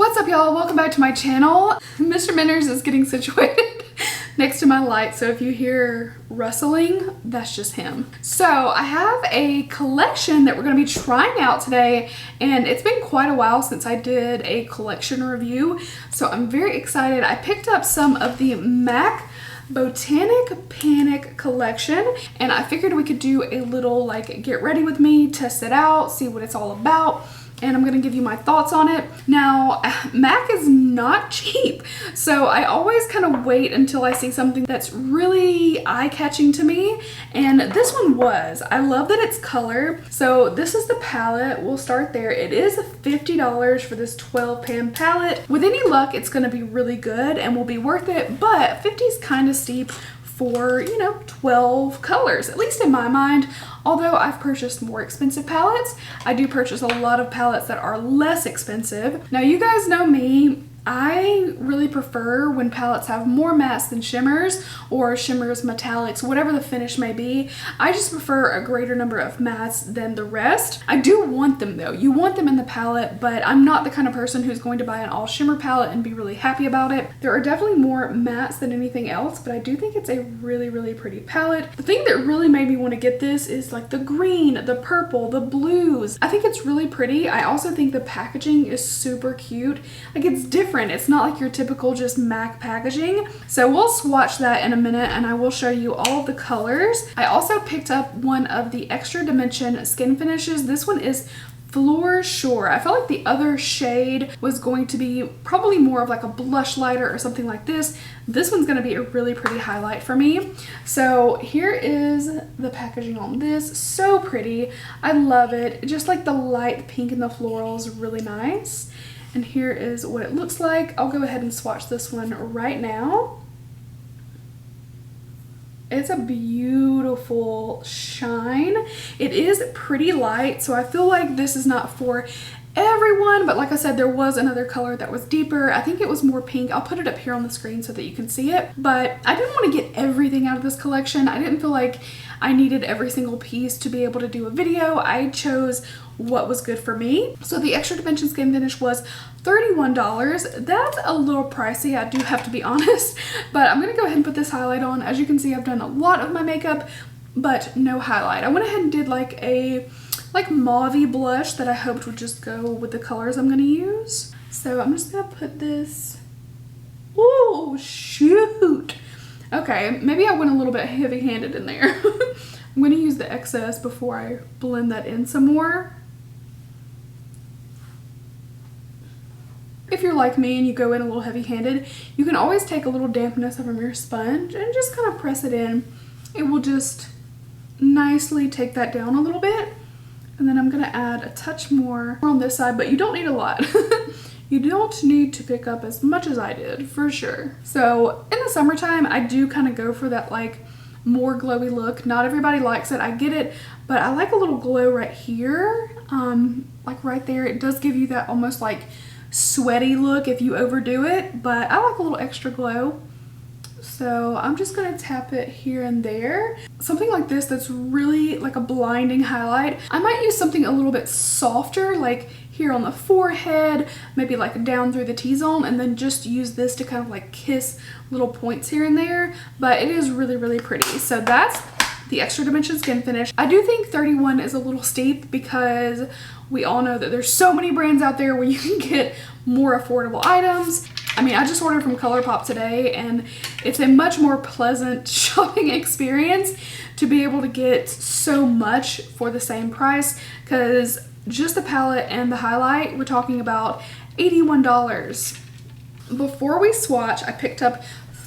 What's up, y'all? Welcome back to my channel. Mr. Menners is getting situated next to my light, so if you hear rustling, that's just him. So I have a collection that we're going to be trying out today, and it's been quite a while since I did a collection review, so I'm very excited. I picked up some of the MAC Botanic Panic collection, and I figured we could do a little like get ready with me, test it out, see what it's all about, and I'm gonna give you my thoughts on it. Now, MAC is not cheap, so I always kind of wait until I see something that's really eye-catching to me, and this one was. I love that it's color. So this is the palette. We'll start there. It is $50 for this 12 pan palette. With any luck, it's gonna be really good and will be worth it, but 50 is kind of steep for, you know, 12 colors, at least in my mind. Although I've purchased more expensive palettes, I do purchase a lot of palettes that are less expensive. Now, you guys know me. I really prefer when palettes have more mattes than shimmers, or shimmers, metallics, whatever the finish may be. I just prefer a greater number of mattes than the rest. I do want them though. You want them in the palette, but I'm not the kind of person who's going to buy an all shimmer palette and be really happy about it. There are definitely more mattes than anything else, but I do think it's a really, really pretty palette. The thing that really made me want to get this is like the green, the purple, the blues. I think it's really pretty. I also think the packaging is super cute. Like, it's different. It's not like your typical just MAC packaging. So we'll swatch that in a minute and I will show you all of the colors. I also picked up one of the Extra Dimension skin finishes. This one is Floor Shore. I felt like the other shade was going to be probably more of like a blush lighter or something like this. This one's going to be a really pretty highlight for me. So here is the packaging on this. So pretty. I love it. Just like the light pink and the florals, really nice. And here is what it looks like. I'll go ahead and swatch this one right now. It's a beautiful shine. It is pretty light, so I feel like this is not for everyone, but like I said, there was another color that was deeper. I think it was more pink. I'll put it up here on the screen so that you can see it, but I didn't want to get everything out of this collection. I didn't feel like I needed every single piece to be able to do a video. I chose what was good for me. So the Extra Dimension skin finish was $31. That's a little pricey, I do have to be honest, but I'm gonna go ahead and put this highlight on. As you can see, I've done a lot of my makeup, but no highlight. I went ahead and did like a mauve-y blush that I hoped would just go with the colors I'm gonna use. So I'm just gonna put this, oh shoot. Okay, maybe I went a little bit heavy-handed in there. I'm gonna use the excess before I blend that in some more. If you're like me and you go in a little heavy-handed, you can always take a little dampness from your sponge and just kind of press it in. It will just nicely take that down a little bit. And then I'm gonna add a touch more on this side, but you don't need a lot. You don't need to pick up as much as I did, for sure. So in the summertime, I do kind of go for that like more glowy look. Not everybody likes it, I get it, but I like a little glow right here, like right there. It does give you that almost like sweaty look if you overdo it, but I like a little extra glow. So I'm just gonna tap it here and there. Something like this that's really like a blinding highlight. I might use something a little bit softer, like here on the forehead, maybe like down through the T-zone, and then just use this to kind of like kiss little points here and there. But it is really, really pretty. So that's the Extra Dimension skin finish. I do think 31 is a little steep because we all know that there's so many brands out there where you can get more affordable items. I mean, I just ordered from ColourPop today, and it's a much more pleasant shopping experience to be able to get so much for the same price, because just the palette and the highlight, we're talking about $81. Before we swatch, I picked up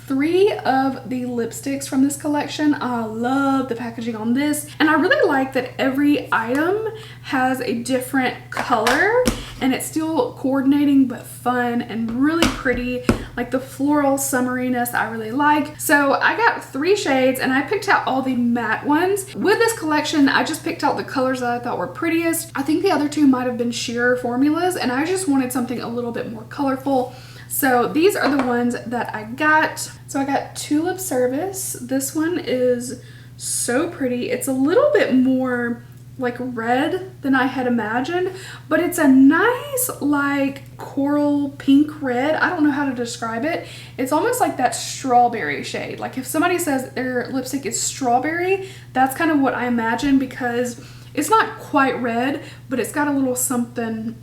3 of the lipsticks from this collection. I love the packaging on this, and I really like that every item has a different color and it's still coordinating but fun and really pretty. Like the floral summeriness I really like. So I got 3 shades and I picked out all the matte ones. With this collection, I just picked out the colors that I thought were prettiest. I think the other 2 might have been sheer formulas, and I just wanted something a little bit more colorful. So these are the ones that I got. So I got Tulip Service. This one is so pretty. It's a little bit more like red than I had imagined, but it's a nice like coral pink red. I don't know how to describe it. It's almost like that strawberry shade. Like if somebody says their lipstick is strawberry, that's kind of what I imagine, because it's not quite red, but it's got a little something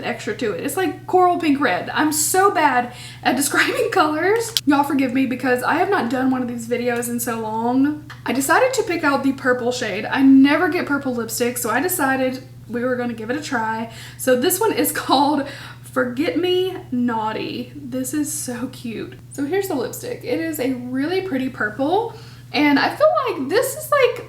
extra to it. It's like coral pink red. I'm so bad at describing colors. Y'all forgive me because I have not done one of these videos in so long. I decided to pick out the purple shade. I never get purple lipstick, so I decided we were gonna give it a try. So this one is called Forget Me Naughty. This is so cute. So here's the lipstick. It is a really pretty purple, and I feel like this is like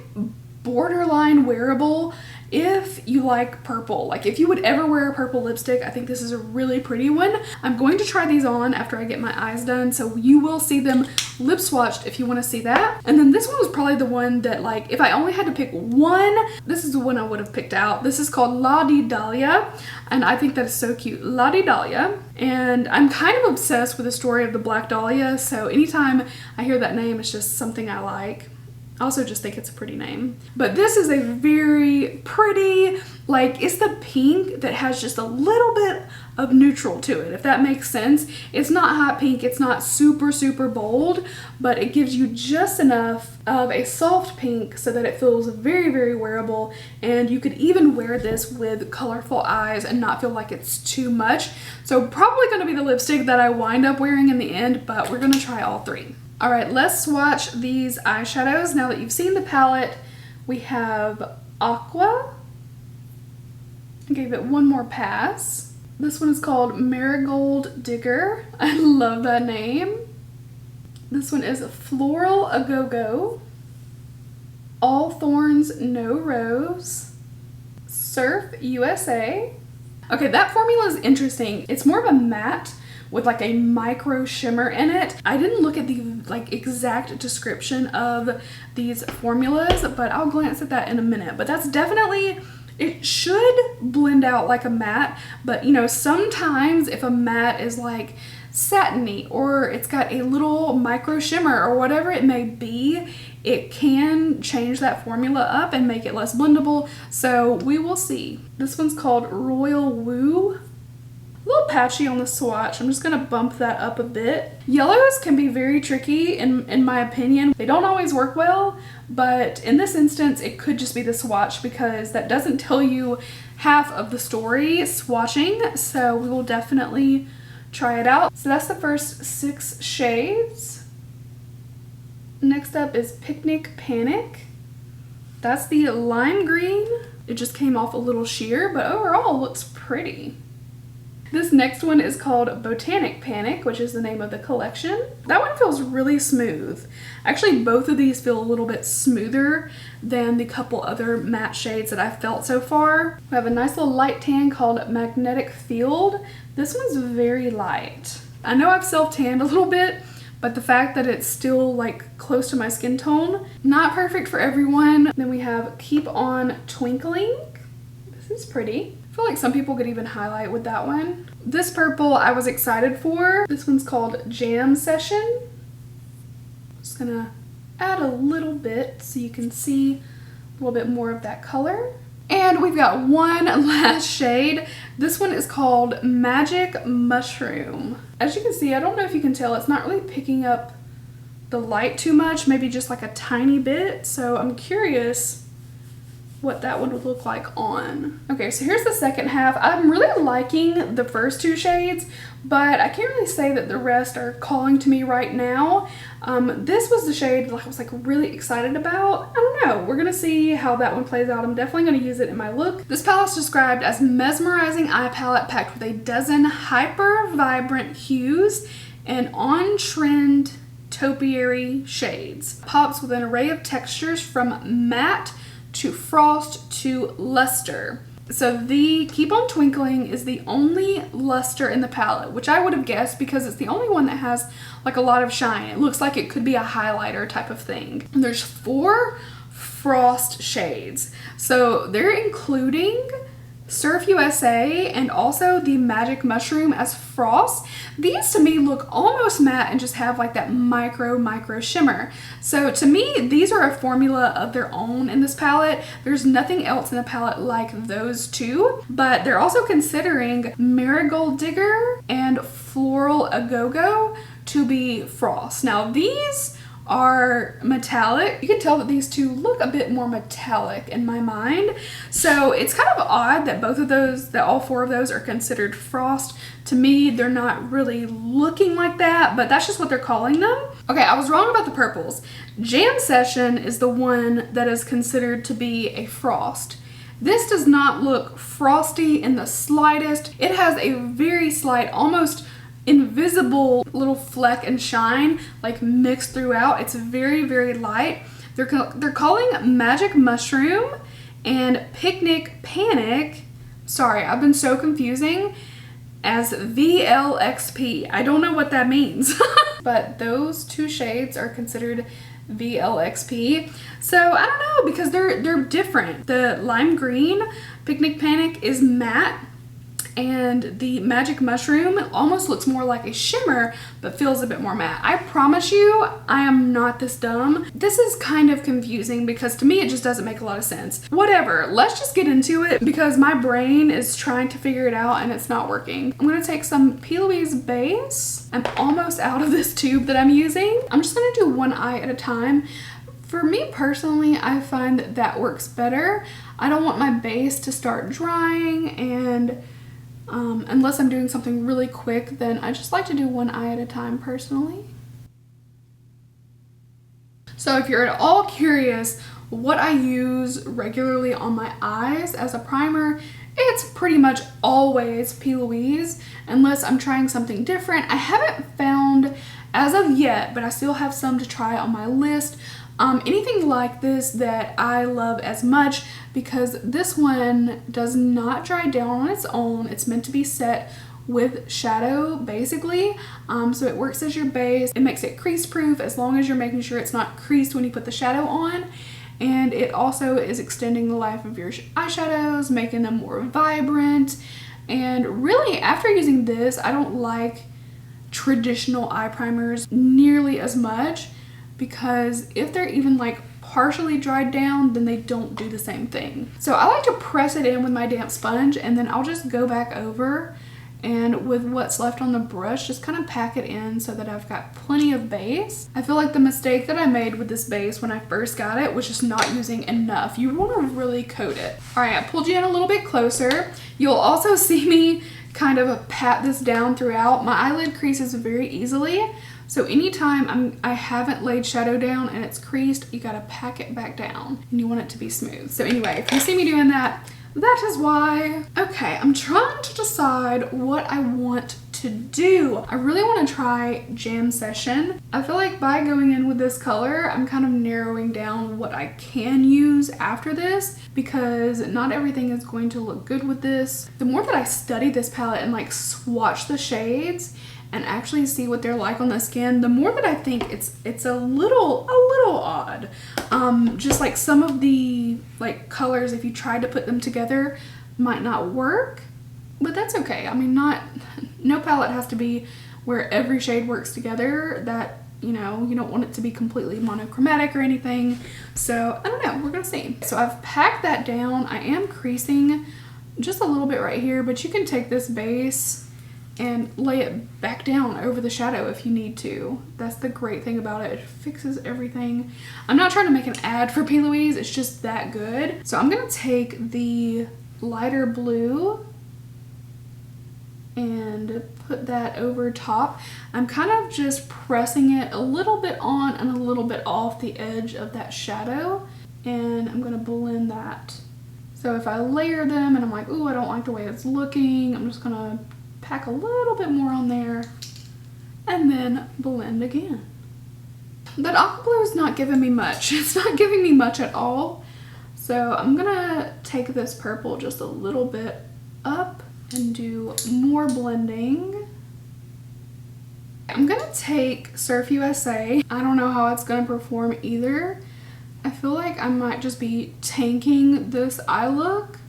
borderline wearable if you like purple. Like if you would ever wear a purple lipstick, I think this is a really pretty one. I'm going to try these on after I get my eyes done, so you will see them lip swatched if you want to see that. And then this one was probably the one that, like, if I only had to pick one, this is the one I would have picked out. This is called La Di Dahlia, and I think that is so cute. La Di Dahlia. And I'm kind of obsessed with the story of the Black Dahlia, so anytime I hear that name, it's just something I like. I also just think it's a pretty name. But this is a very pretty, like, it's the pink that has just a little bit of neutral to it, if that makes sense. It's not hot pink, it's not super, super bold, but it gives you just enough of a soft pink so that it feels very, very wearable. And you could even wear this with colorful eyes and not feel like it's too much. So probably gonna be the lipstick that I wind up wearing in the end, but we're gonna try all three. All right, let's swatch these eyeshadows. Now that you've seen the palette, we have Aqua. I gave it one more pass. This one is called Marigold Digger. I love that name. This one is Floral A Go Go. All Thorns No Rose. Surf USA. Okay, that formula is interesting. It's more of a matte with like a micro shimmer in it. I didn't look at the like exact description of these formulas, but I'll glance at that in a minute. But that's definitely, it should blend out like a matte, but you know, sometimes if a matte is like satiny or it's got a little micro shimmer or whatever it may be, it can change that formula up and make it less blendable. So we will see. This one's called Royal Woo. A little patchy on the swatch. I'm just gonna bump that up a bit. Yellows can be very tricky in my opinion. They don't always work well, but in this instance, it could just be the swatch because that doesn't tell you half of the story swatching. So we will definitely try it out. So that's the first 6 shades. Next up is Picnic Panic. That's the lime green. It just came off a little sheer, but overall looks pretty. This next one is called Botanic Panic, which is the name of the collection. That one feels really smooth. Actually, both of these feel a little bit smoother than the couple other matte shades that I've felt so far. We have a nice little light tan called Magnetic Field. This one's very light. I know I've self-tanned a little bit, but the fact that it's still like close to my skin tone, not perfect for everyone. Then we have Keep On Twinkling. This is pretty. I feel like some people could even highlight with that one. This purple I was excited for. This one's called Jam Session. Just gonna add a little bit so you can see a little bit more of that color. And we've got one last shade. This one is called Magic Mushroom. As you can see, I don't know if you can tell, it's not really picking up the light too much, maybe just like a tiny bit. So I'm curious what that one would look like on. Okay, so here's the second half. I'm really liking the first 2 shades, but I can't really say that the rest are calling to me right now. This was the shade that I was like really excited about. I don't know, we're gonna see how that one plays out. I'm definitely gonna use it in my look. This palette's described as mesmerizing eye palette packed with a dozen hyper vibrant hues and on-trend topiary shades. Pops with an array of textures from matte to frost to luster. So the Keep On Twinkling is the only luster in the palette, which I would have guessed because it's the only one that has like a lot of shine. It looks like it could be a highlighter type of thing. And there's 4 frost shades. So they're including Surf USA and also the Magic Mushroom as frost. These to me look almost matte and just have like that micro shimmer. So to me, these are a formula of their own in this palette. There's nothing else in the palette like those two, but they're also considering Marigold Digger and Floral Agogo to be frost. Now these are metallic. You can tell that these two look a bit more metallic in my mind. So it's kind of odd that both of those, that all four of those are considered frost. To me, they're not really looking like that, but that's just what they're calling them. Okay, I was wrong about the purples. Jam Session is the one that is considered to be a frost. This does not look frosty in the slightest. It has a very slight, almost invisible little fleck and shine like mixed throughout. It's very light. They're calling Magic Mushroom and Picnic Panic, sorry, I've been so confusing, as VLXP. I don't know what that means. But those two shades are considered VLXP. So I don't know, because they're different. The lime green Picnic Panic is matte, and the Magic Mushroom almost looks more like a shimmer but feels a bit more matte. I promise you, I am not this dumb. This is kind of confusing because to me it just doesn't make a lot of sense. Whatever, let's just get into it because my brain is trying to figure it out and it's not working. I'm gonna take some P. Louise base. I'm almost out of this tube that I'm using. I'm just gonna do one eye at a time. For me personally, I find that works better. I don't want my base to start drying, and unless I'm doing something really quick, then I just like to do one eye at a time personally. So if you're at all curious what I use regularly on my eyes as a primer, it's pretty much always P. Louise, unless I'm trying something different. I haven't found as of yet, but I still have some to try on my list. Anything like this that I love as much, because this one does not dry down on its own. It's meant to be set with shadow basically, so it works as your base. It makes it crease proof as long as you're making sure it's not creased when you put the shadow on, and it also is extending the life of your eyeshadows, making them more vibrant. And really, after using this, I don't like traditional eye primers nearly as much, because if they're even like partially dried down, then they don't do the same thing. So I like to press it in with my damp sponge, and then I'll just go back over and with what's left on the brush, just kind of pack it in so that I've got plenty of base. I feel like the mistake that I made with this base when I first got it was just not using enough. You want to really coat it. All right, I pulled you in a little bit closer. You'll also see me kind of pat this down throughout. My eyelid creases very easily. So anytime I haven't laid shadow down and it's creased, you gotta pack it back down and you want it to be smooth. So anyway, if you see me doing that, that is why. Okay, I'm trying to decide what I want to do. I really want to try Jam Session. I feel like by going in with this color, I'm kind of narrowing down what I can use after this, because not everything is going to look good with this. The more that I study this palette and like swatch the shades and actually see what they're like on the skin, the more that I think it's a little odd. Just like some of the like colors, if you tried to put them together, might not work, but that's okay. I mean, no palette has to be where every shade works together. That, you know, you don't want it to be completely monochromatic or anything. So I don't know, we're gonna see. So I've packed that down. I am creasing just a little bit right here, but you can take this base and lay it back down over the shadow if you need to. That's the great thing about it. It fixes everything. I'm not trying to make an ad for P. Louise, it's just that good. So I'm gonna take the lighter blue and put that over top. I'm kind of just pressing it a little bit on and a little bit off the edge of that shadow, and I'm gonna blend that. So if I layer them and I'm like, ooh, I don't like the way it's looking, I'm just gonna pack a little bit more on there and then blend again. That aqua blue is not giving me much. It's not giving me much at all. So I'm gonna take this purple just a little bit up and do more blending. I'm gonna take Surf USA. I don't know how it's gonna perform either. I feel like I might just be tanking this eye look.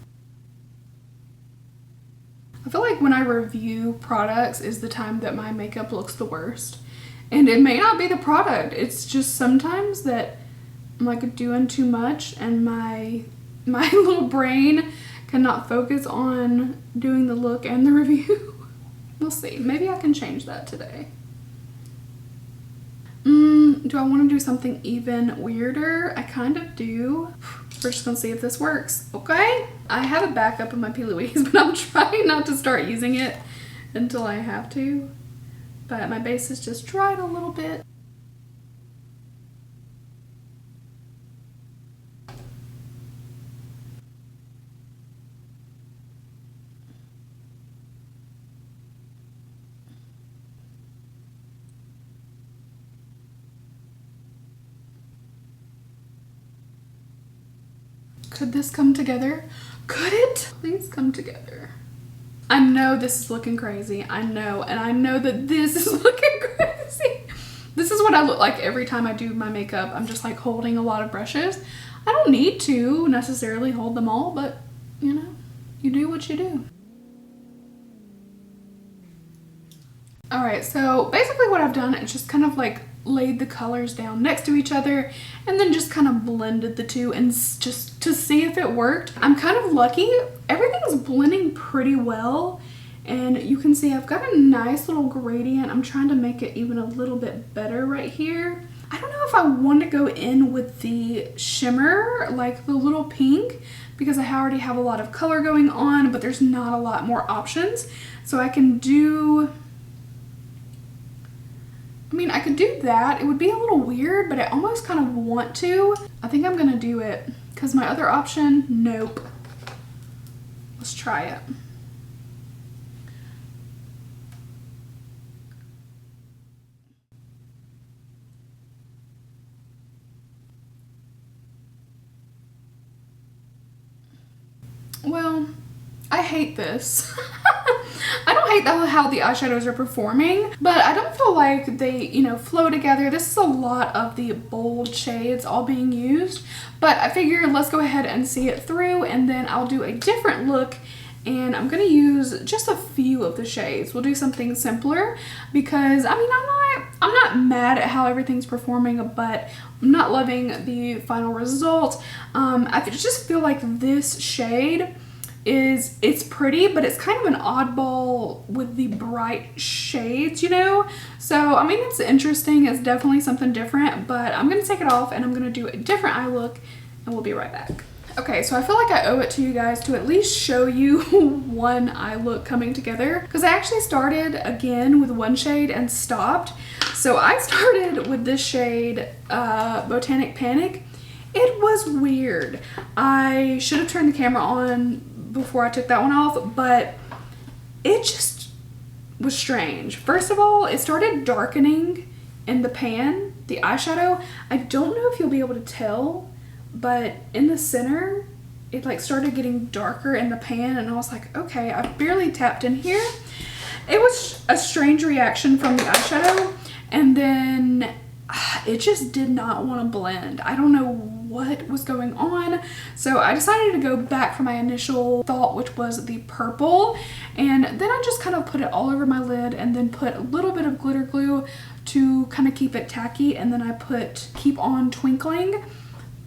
I feel like when I review products is the time that my makeup looks the worst. And it may not be the product. It's just sometimes that I'm like doing too much and my little brain cannot focus on doing the look and the review. We'll see. Maybe I can change that today. Do I want to do something even weirder? I kind of do. We're just gonna see if this works, okay? I have a backup of my P. Louise, but I'm trying not to start using it until I have to. But my base is just dried a little bit. Could this come together? Could it? Please come together. I know this is looking crazy. I know, and I know that this is looking crazy. This is what I look like every time I do my makeup. I'm just like holding a lot of brushes. I don't need to necessarily hold them all, but you know, you do what you do. All right, so basically what I've done is just kind of like laid the colors down next to each other and then just kind of blended the two and just to see if it worked. I'm kind of lucky. Everything's blending pretty well and you can see I've got a nice little gradient. I'm trying to make it even a little bit better right here. I don't know if I want to go in with the shimmer, like the little pink, because I already have a lot of color going on, but there's not a lot more options. So I can do, I mean, I could do that. It would be a little weird, but I almost kind of want to. I think I'm gonna do it because my other option, nope. Let's try it. Well, I hate this. I don't hate how the eyeshadows are performing, but I don't feel like they, you know, flow together. This is a lot of the bold shades all being used, but I figured let's go ahead and see it through and then I'll do a different look and I'm gonna use just a few of the shades. We'll do something simpler because, I mean, I'm not mad at how everything's performing, but I'm not loving the final result. I just feel like this shade it's pretty, but it's kind of an oddball with the bright shades, you know? So, I mean, it's interesting. It's definitely something different, but I'm gonna take it off and I'm gonna do a different eye look and we'll be right back. Okay, so I feel like I owe it to you guys to at least show you one eye look coming together because I actually started again with one shade and stopped. So I started with this shade, Botanic Panic. It was weird. I should have turned the camera on before I took that one off, but it just was strange. First of all, it started darkening in the pan, the eyeshadow. I don't know if you'll be able to tell, but in the center, it like started getting darker in the pan and I was like, okay, I barely tapped in here. It was a strange reaction from the eyeshadow and then it just did not want to blend. I don't know what was going on. So I decided to go back for my initial thought, which was the purple. And then I just kind of put it all over my lid and then put a little bit of glitter glue to kind of keep it tacky. And then I put Keep On Twinkling.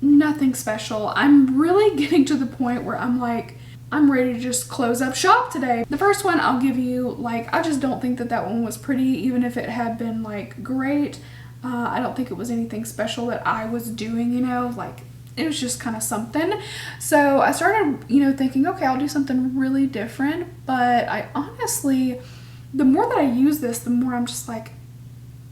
Nothing special. I'm really getting to the point where I'm like, I'm ready to just close up shop today. The first one I'll give you, like, I just don't think that that one was pretty, even if it had been like great. I don't think it was anything special that I was doing, you know, like it was just kind of something. So I started, you know, thinking, okay, I'll do something really different. But I honestly, the more that I use this, the more I'm just like,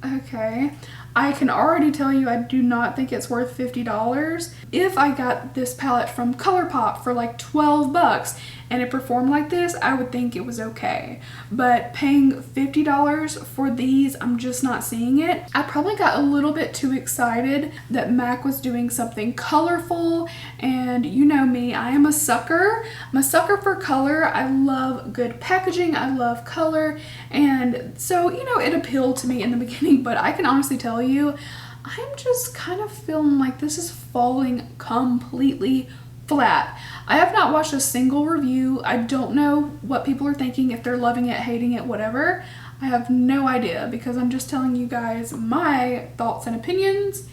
okay. I can already tell you I do not think it's worth $50. If I got this palette from ColourPop for like 12 bucks and it performed like this, I would think it was okay. But paying $50 for these, I'm just not seeing it. I probably got a little bit too excited that MAC was doing something colorful, and you know me, I am a sucker. I'm a sucker for color. I love good packaging. I love color. And so, you know, it appealed to me in the beginning, but I can honestly tell you, I'm just kind of feeling like this is falling completely flat. I have not watched a single review. I don't know what people are thinking, if they're loving it, hating it, whatever. I have no idea because I'm just telling you guys my thoughts and opinions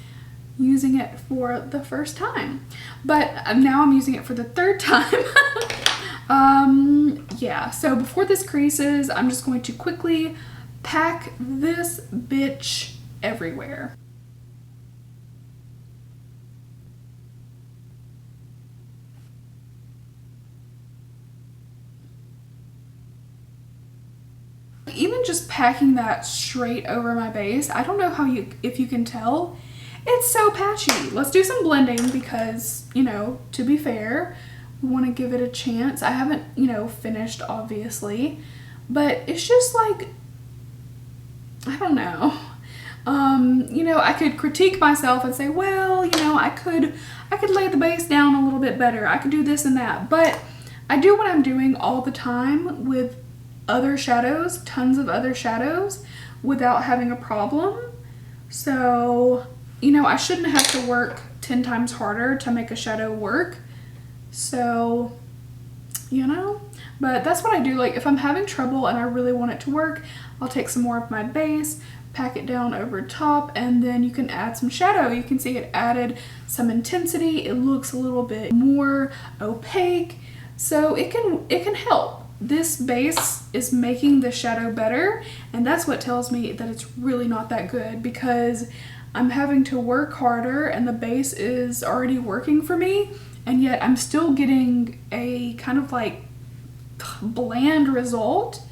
using it for the first time. But now I'm using it for the third time. Yeah, so before this creases, I'm just going to quickly pack this bitch everywhere. Even just packing that straight over my base, I don't know if you can tell, it's so patchy. Let's do some blending because, you know, to be fair, we want to give it a chance. I haven't, you know, finished obviously, but it's just like, I don't know. You know, I could critique myself and say, well, you know, I could lay the base down a little bit better. I could do this and that, but I do what I'm doing all the time with other shadows, tons of other shadows, without having a problem. So, you know, I shouldn't have to work 10 times harder to make a shadow work. So, you know, but that's what I do. Like if I'm having trouble and I really want it to work, I'll take some more of my base, pack it down over top, and then you can add some shadow. You can see it added some intensity. It looks a little bit more opaque. So it can help. This base is making the shadow better, and that's what tells me that it's really not that good, because I'm having to work harder and the base is already working for me, and yet I'm still getting a kind of like bland result.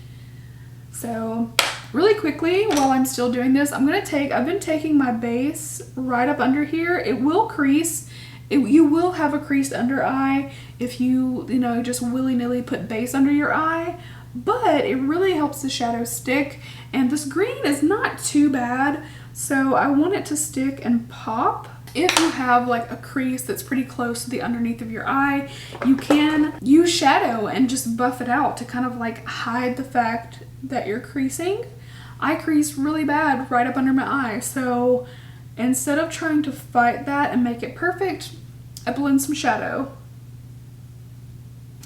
So really quickly, while I'm still doing this, I've been taking my base right up under here. It will crease. You will have a creased under eye if you know, just willy-nilly put base under your eye, but it really helps the shadow stick, and this green is not too bad, so I want it to stick and pop. If you have like a crease that's pretty close to the underneath of your eye, you can use shadow and just buff it out to kind of like hide the fact that you're creasing. I crease really bad right up under my eye, so instead of trying to fight that and make it perfect, I blend some shadow.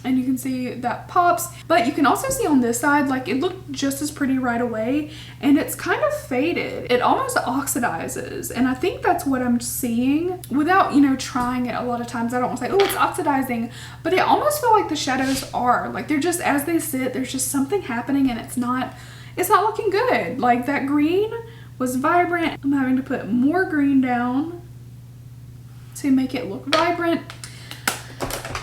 And you can see that pops, but you can also see on this side, like it looked just as pretty right away, and it's kind of faded. It almost oxidizes, and I think that's what I'm seeing without, you know, trying it a lot of times. I don't want to say, oh, it's oxidizing, but I almost feel like the shadows are. Like they're just, as they sit, there's just something happening, and it's not looking good. Like that green was vibrant. I'm having to put more green down to make it look vibrant.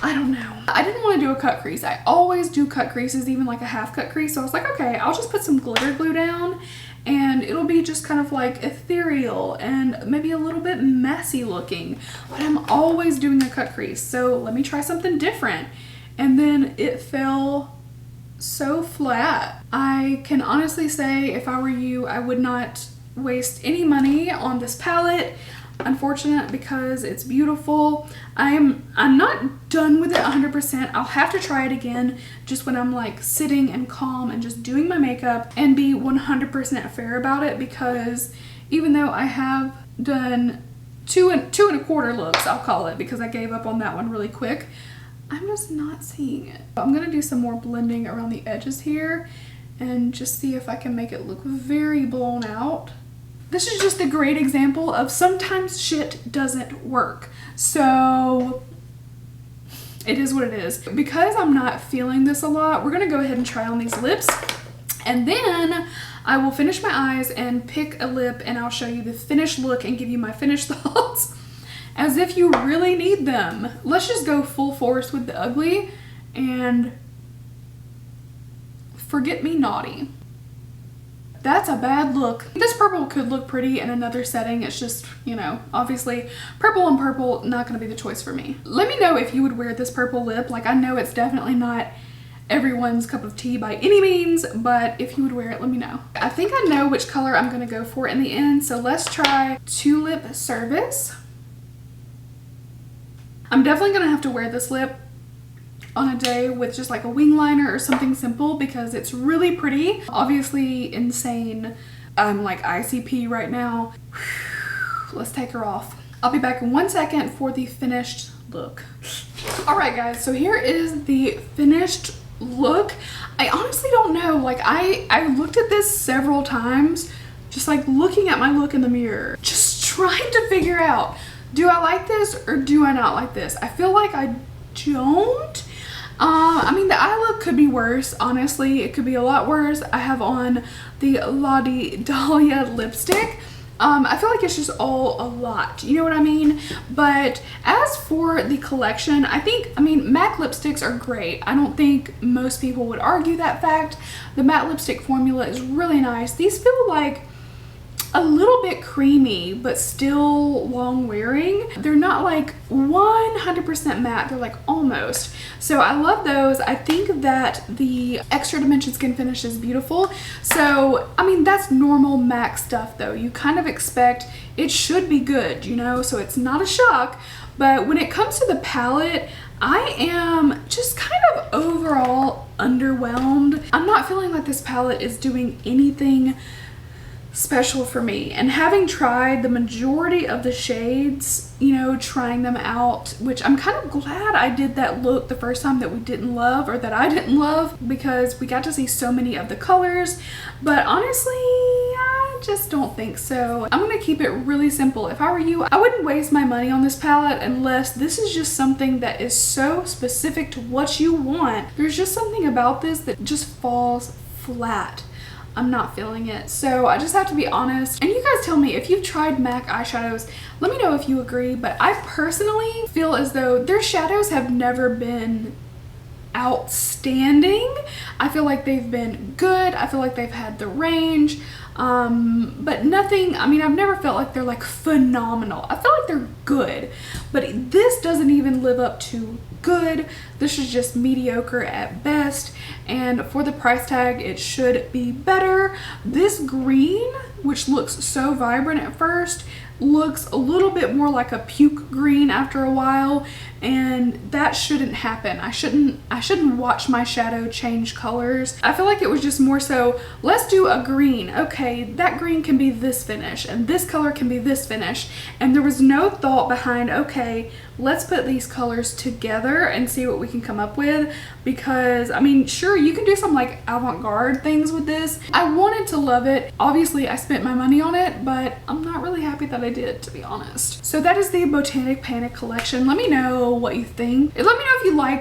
I don't know. I didn't want to do a cut crease. I always do cut creases, even like a half cut crease. So I was like, okay, I'll just put some glitter glue down and it'll be just kind of like ethereal and maybe a little bit messy looking. But I'm always doing a cut crease. So let me try something different. And then it fell so flat. I can honestly say, if I were you, I would not waste any money on this palette. Unfortunate, because it's beautiful. I'm not done with it 100%. I'll have to try it again just when I'm like sitting and calm and just doing my makeup and be 100% fair about it, because even though I have done two and a quarter looks, I'll call it, because I gave up on that one really quick, I'm just not seeing it. I'm gonna do some more blending around the edges here and just see if I can make it look very blown out. This is just a great example of sometimes shit doesn't work. So it is what it is. Because I'm not feeling this a lot, we're gonna go ahead and try on these lips, and then I will finish my eyes and pick a lip, and I'll show you the finished look and give you my finished thoughts as if you really need them. Let's just go full force with the ugly and forget me naughty. That's a bad look. This purple could look pretty in another setting. It's just, you know, obviously purple on purple, not gonna be the choice for me. Let me know if you would wear this purple lip. Like, I know it's definitely not everyone's cup of tea by any means, but if you would wear it, let me know. I think I know which color I'm gonna go for in the end, so let's try Tulip Service. I'm definitely gonna have to wear this lip on a day with just like a wing liner or something simple, because it's really pretty. Obviously insane. I'm like ICP right now. Let's take her off. I'll be back in 1 second for the finished look. All right, guys, so here is the finished look. I honestly don't know. Like, I looked at this several times, just like looking at my look in the mirror, just trying to figure out, do I like this or do I not like this? I feel like I don't. I mean, the eye look could be worse. Honestly, it could be a lot worse. I have on the Lottie Dahlia lipstick. I feel like it's just all a lot, you know what I mean? But as for the collection, I mean, MAC lipsticks are great. I don't think most people would argue that fact. The matte lipstick formula is really nice. These feel like a little bit creamy, but still long wearing. They're not like 100% matte, they're like almost. So I love those. I think that the Extra Dimension Skin Finish is beautiful. So, I mean, that's normal MAC stuff though. You kind of expect it should be good, you know, so it's not a shock. But when it comes to the palette, I am just kind of overall underwhelmed. I'm not feeling like this palette is doing anything special for me, and having tried the majority of the shades, you know, trying them out, which I'm kind of glad I did that look the first time that we didn't love, or that I didn't love, because we got to see so many of the colors. But honestly, I just don't think so. I'm gonna keep it really simple. If I were you, I wouldn't waste my money on this palette unless this is just something that is so specific to what you want. There's just something about this that just falls flat. I'm not feeling it. So I just have to be honest. And you guys tell me if you've tried MAC eyeshadows. Let me know if you agree. But I personally feel as though their shadows have never been outstanding. I feel like they've been good. I feel like they've had the range. But nothing, I mean, I've never felt like they're like phenomenal. I feel like they're good. But this doesn't even live up to good. This is just mediocre at best, and for the price tag it should be better. This green, which looks so vibrant at first, looks a little bit more like a puke green after a while, and that shouldn't happen. I shouldn't watch my shadow change colors. I feel like it was just more so, let's do a green. Okay, that green can be this finish and this color can be this finish, and there was no thought behind, okay, let's put these colors together and see what we can come up with. Because I mean, sure, you can do some like avant-garde things with this. I wanted to love it. Obviously I spent my money on it, but I'm not really happy that I did, to be honest. So that is the Botanic Panic collection. Let me know what you think. And let me know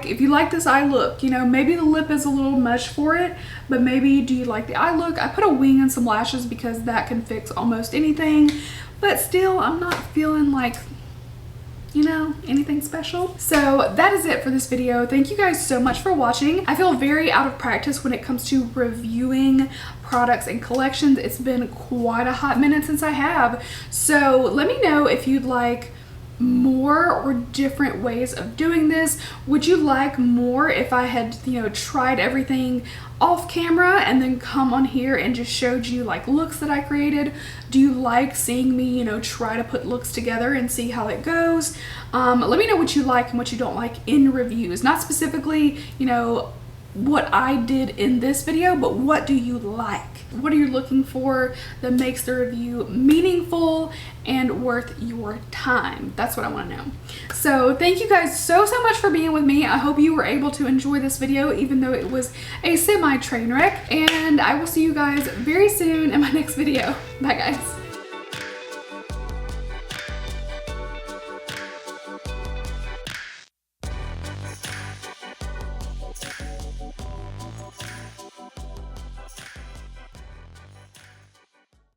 if you like this eye look. You know, maybe the lip is a little much for it, but maybe do you like the eye look? I put a wing and some lashes because that can fix almost anything, but still I'm not feeling like, you know, anything special. So that is it for this video. Thank you guys so much for watching. I feel very out of practice when it comes to reviewing products and collections. It's been quite a hot minute since I have. So let me know if you'd like more or different ways of doing this. Would you like more if I had, you know, tried everything off camera and then come on here and just showed you like looks that I created? Do you like seeing me, you know, try to put looks together and see how it goes? Let me know what you like and what you don't like in reviews. Not specifically, you know, what I did in this video, but what do you like? What are you looking for that makes the review meaningful and worth your time? That's what I want to know. So thank you guys so much for being with me. I hope you were able to enjoy this video, even though it was a semi train wreck, and I will see you guys very soon in my next video. Bye guys.